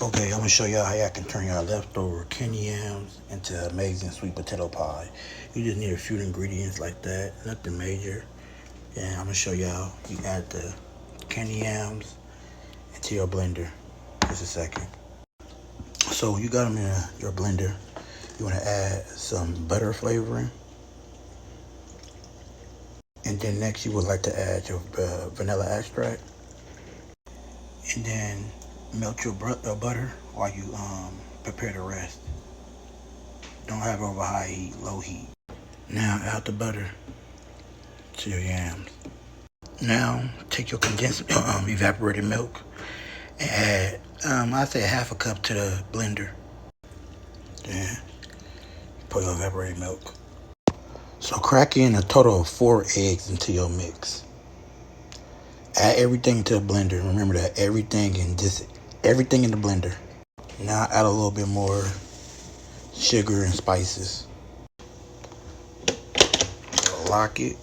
Okay, I'm gonna show y'all how y'all can turn y'all leftover candy yams into amazing sweet potato pie. You just need a few ingredients like that, nothing major. And I'm gonna show y'all. You add the candy yams into your blender. Just a second. So you got them in your blender. You wanna add some butter flavoring. And then next you would like to add your vanilla extract. And then melt your butter while you prepare the rest. Don't have over high heat, low heat. Now add the butter to your yams. Now take your condensed evaporated milk and add I'd say half a cup to the blender. Then put your evaporated milk. So crack in a total of 4 eggs into your mix. Add everything to the blender. Remember that everything in the blender. Now add a little bit more sugar and spices. Lock it.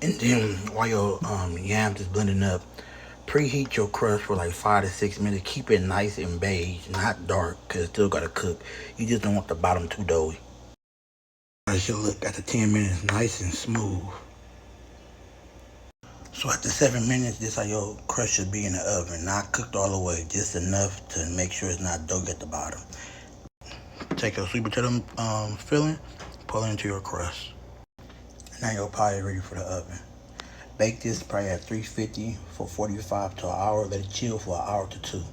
And then while your yams is blending up, preheat your crust for like 5 to 6 minutes. Keep it nice and beige, not dark, because it still gotta cook. You just don't want the bottom too doughy. It should look after 10 minutes nice and smooth. So after 7 minutes, this how your crust should be in the oven. Not cooked all the way, just enough to make sure it's not doughy at the bottom. Take your sweet potato filling, pull it into your crust. Now your pie is ready for the oven. Bake this probably at 350 for 45 to an hour. Let it chill for an hour to 2.